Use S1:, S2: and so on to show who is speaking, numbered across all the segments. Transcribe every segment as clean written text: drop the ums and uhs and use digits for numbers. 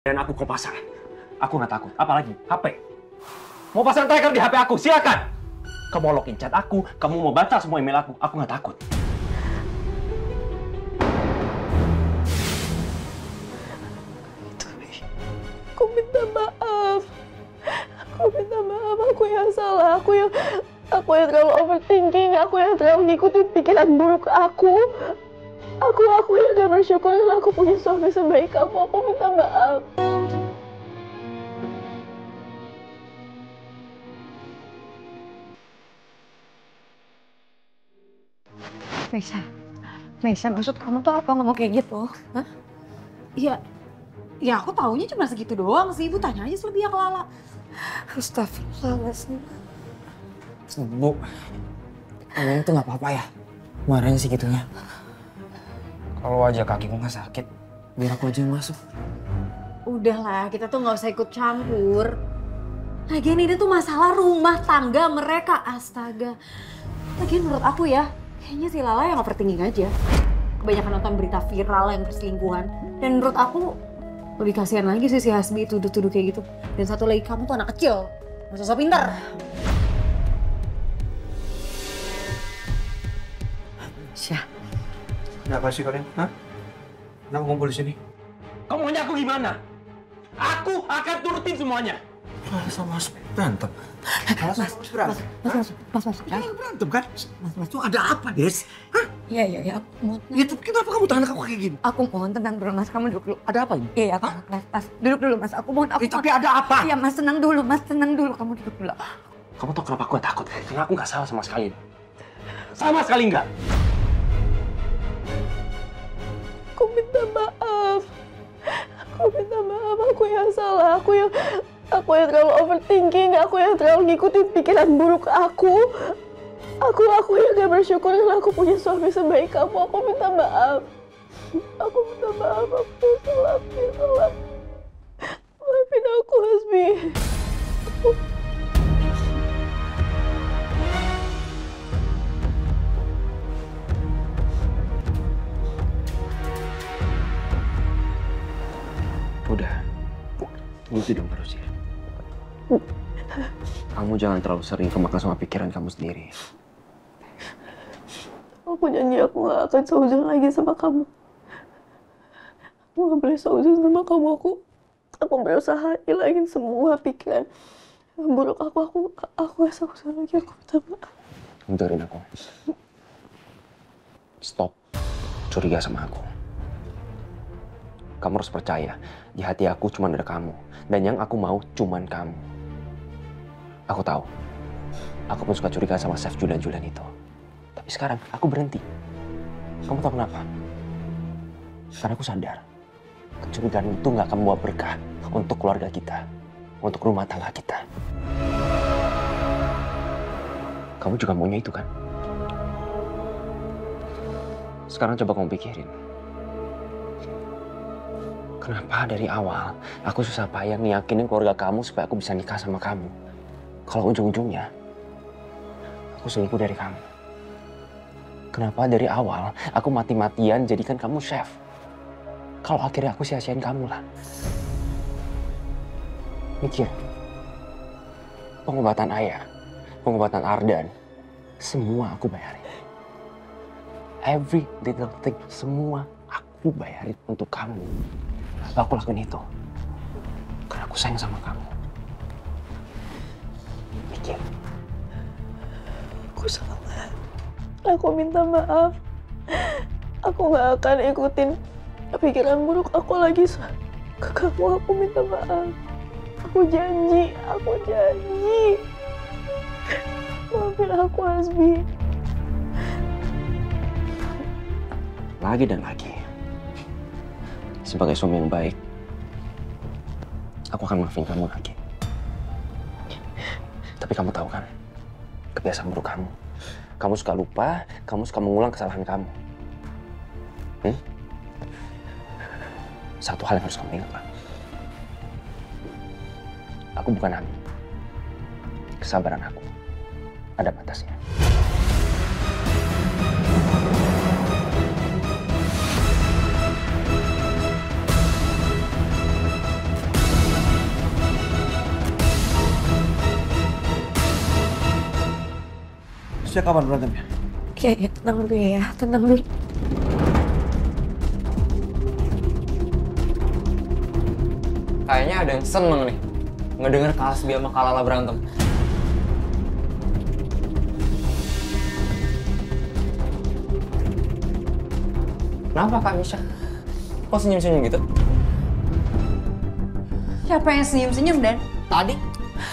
S1: Dan aku kau pasang. Aku nggak takut. Apalagi HP. Mau pasang tracker di HP aku, silakan. Kamu mau login chat aku, kamu mau baca semua email aku nggak takut.
S2: Aku minta maaf. Aku minta maaf. Aku yang salah. Aku yang terlalu overthinking. Aku yang terlalu ngikutin pikiran buruk aku. Aku yang gak bersyukur karena aku punya suami sebaik kamu. Aku minta maaf.
S3: Meisha, maksud kamu tuh apa ngomong kayak gitu? Hah?
S4: Ya aku taunya cuma segitu doang sih. Ibu tanya aja selebihnya ke Lala.
S3: Astagfirullahaladzim.
S5: Bu, kalian tuh nggak apa-apa ya? Marahnya segitunya. Kalau aja kakiku nggak sakit, biar aku aja yang masuk.
S4: Udahlah, kita tuh nggak usah ikut campur. Lagian ini tuh masalah rumah tangga mereka, astaga. Lagian menurut aku ya, kayaknya si Lala yang overthinking aja. Kebanyakan nonton berita viral yang perselingkuhan. Dan menurut aku, lebih kasihan lagi sih si Hasbi tuduh-tuduh kayak gitu. Dan satu lagi, kamu tuh anak kecil, nggak usah pintar.
S3: Syah.
S6: Kenapa sih kalian? Hah? Kenapa ngumpul di sini?
S1: Kamu maunya aku gimana? Aku akan turutin semuanya.
S6: Lala sama Mas berantem. Lala sama Mas berantem.
S3: Mas.
S6: Kalian berantem kan? Mas tuh ada apa, Des? Hah?
S3: Iya, aku mohon.
S6: Itu kenapa kamu tahan aku kayak gini?
S3: Aku mohon tenang dulu, Mas. Kamu duduk dulu.
S6: Ada apa ini?
S3: Iya, Mas. Duduk dulu, Mas. Aku mohon.
S6: Tapi ada apa?
S3: Iya, Mas. Tenang dulu, Mas. Tenang dulu. Kamu duduk dulu.
S1: Kamu tahu kenapa aku gak takut? Karena aku nggak salah sama sekali. Sama sekali nggak.
S2: Aku minta maaf. Aku minta maaf. Aku yang salah. Aku yang terlalu overthinking. Aku yang terlalu ngikutin pikiran buruk aku. Aku yang gak bersyukur karena aku punya suami sebaik kamu. Aku minta maaf. Aku minta maaf. Aku salah. Maafin aku, Hasbi.
S1: Udah, gitu dong terus ya. Kamu jangan terlalu sering kemakan sama pikiran kamu sendiri.
S2: Aku janji aku gak akan seuzon lagi sama kamu. Aku gak boleh seuzon sama kamu. Aku berusaha hilangin semua pikiran yang buruk aku gak seuzon lagi. Aku minta maaf.
S1: Kamu dengerin aku. Stop curiga sama aku. Kamu harus percaya, di hati aku cuma ada kamu. Dan yang aku mau cuma kamu. Aku tahu, aku pun suka curiga sama Chef Julian itu. Tapi sekarang aku berhenti. Kamu tahu kenapa? Karena aku sadar, kecurigaan itu nggak akan membawa berkah untuk keluarga kita, untuk rumah tangga kita. Kamu juga maunya itu kan? Sekarang coba kamu pikirin. Kenapa dari awal aku susah payah ngeyakinin keluarga kamu supaya aku bisa nikah sama kamu? Kalau ujung-ujungnya aku selingkuh dari kamu. Kenapa dari awal aku mati-matian jadikan kamu chef? Kalau akhirnya aku sia-siain kamu lah. Mikir. Pengobatan ayah, pengobatan Ardan, semua aku bayarin. Every little thing, semua aku bayarin untuk kamu. Aku lakuin itu karena aku sayang sama kamu. Mikir.
S2: Aku salah. Aku minta maaf. Aku gak akan ikutin pikiran buruk aku lagi ke kamu. Aku minta maaf. Aku janji. Maafin aku, Hasbi.
S1: Lagi dan lagi. Sebagai suami yang baik, aku akan maafin kamu lagi. Tapi kamu tahu kan, kebiasaan buruk kamu. Kamu suka lupa, kamu suka mengulang kesalahan kamu. Satu hal yang harus kamu ingat, Pak. Aku bukan nabi. Kesabaran aku ada batasnya.
S6: Sejak kapan berantemnya?
S3: Ya, tenang dulu ya, tenang dulu.
S5: Kayaknya ada yang seneng nih ngedenger Kak Hasbi sama Kak Lala berantem. Kenapa Kak Misha? Kok senyum-senyum gitu?
S4: Siapa yang senyum-senyum, Dan?
S5: Tadi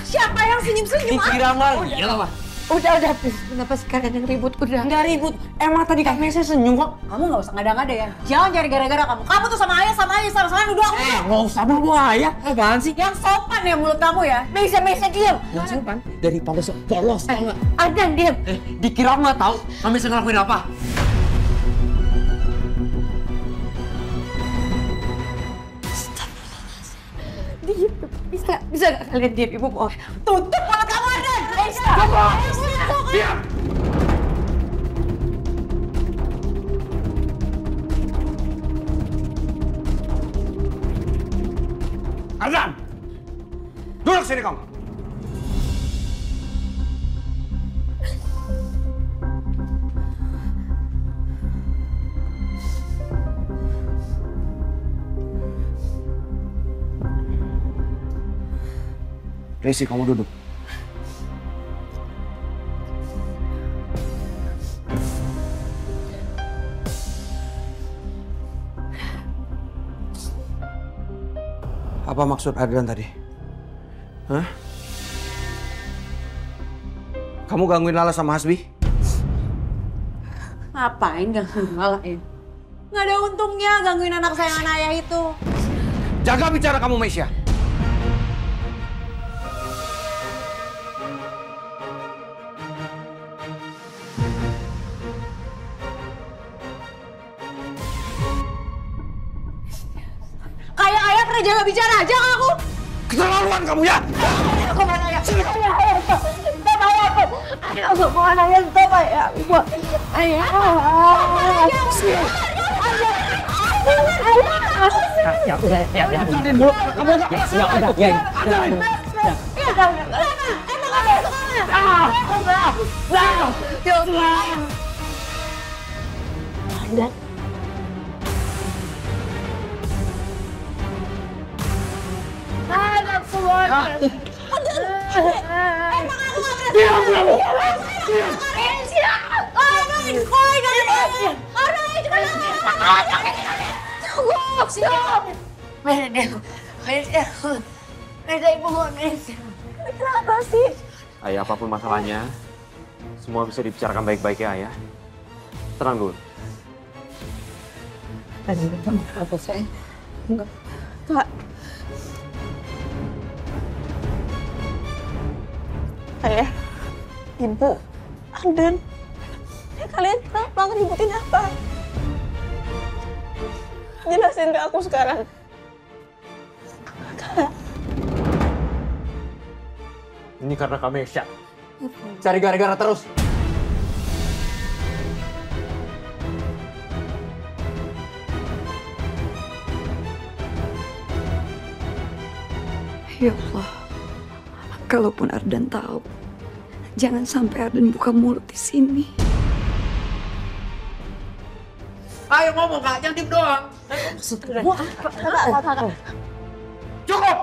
S4: Siapa yang senyum-senyum?
S5: dikira mah iya lah.
S3: Udah, please. Kenapa sekalian yang ribut? Udah.
S5: Nggak ribut. Emang tadi Kak Misha senyum kok.
S4: Kamu nggak usah ngada-ngada ya. Jangan cari gara-gara kamu. Kamu tuh sama ayah sama nuduh aku.
S5: Nggak usah bawa ya. Apaan sih?
S4: Yang sopan ya mulut kamu ya.
S3: Meisa, diam.
S5: Yang sopan daripada polos tau nggak?
S3: Ardan, diam.
S5: Dikira nggak tahu Kak Misha ngelakuin apa?
S3: Diam. Bisa nggak kalian diam, Ibu mohon?
S4: Tutup mulut kamu, Ardan.
S6: Diam! Ardan! Duduk sini kamu! Resi, kamu duduk. Apa maksud Ardan tadi? Hah? Kamu gangguin Lala sama Hasbi?
S4: Ngapain gangguin Lala ya? Nggak ada untungnya gangguin anak sayangan ayah itu.
S6: Jaga bicara kamu, Meisya.
S4: Kayak ayah pernah jaga bicara aja ke aku.
S6: Keterlaluan kamu ya!
S3: Aku mau ayah. Stop ayah. Aku mau ayah. Stop ayah. Ayah. Ya udah, ya. Kamu enggak. Ya udah, ya. Ardan. Anak semua.
S2: Kenapa sih?
S1: Ayah, apapun masalahnya, semua bisa dibicarakan baik-baik ya, Ayah. Tenang dulu.
S3: Apa sayang?
S2: Kak. Ayah, Ibu, Ardan. Kalian kenapa ngeributin apa? Jelasin ke aku sekarang. Kak.
S1: Ini karena Kak Mesya. Cari gara-gara terus.
S3: Ya Allah, kalaupun Ardan tahu, jangan sampai Ardan buka mulut di sini.
S5: Ayo ngomong Kak, jangan diem doang.
S2: Kakak.
S6: Cukup!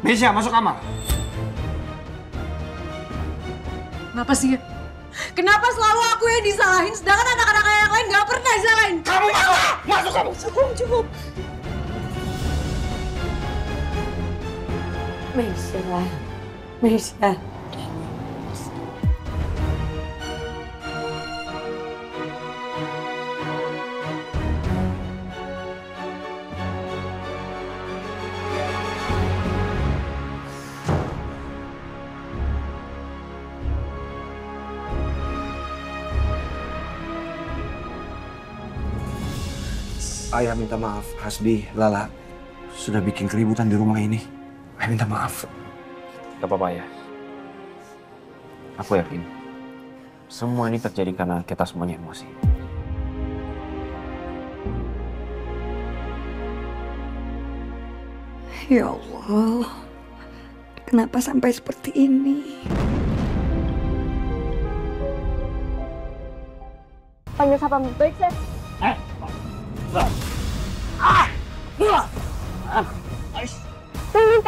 S6: Meisya, masuk kamar.
S4: Kenapa sih? Kenapa selalu aku yang disalahin, sedangkan anak-anak yang lain nggak pernah disalahin?
S6: Kamu masuk! Masuk kamu!
S2: Cukup.
S3: Meisya.
S6: Ayah minta maaf, Hasbi, Lala. Sudah bikin keributan di rumah ini. Ayah minta maaf.
S1: Gak apa-apa ya. Aku yakin semua ini terjadi karena kita semuanya emosi.
S3: Ya Allah,
S2: kenapa sampai seperti ini.
S3: Panggil siapa baik, Chef? Tunggu,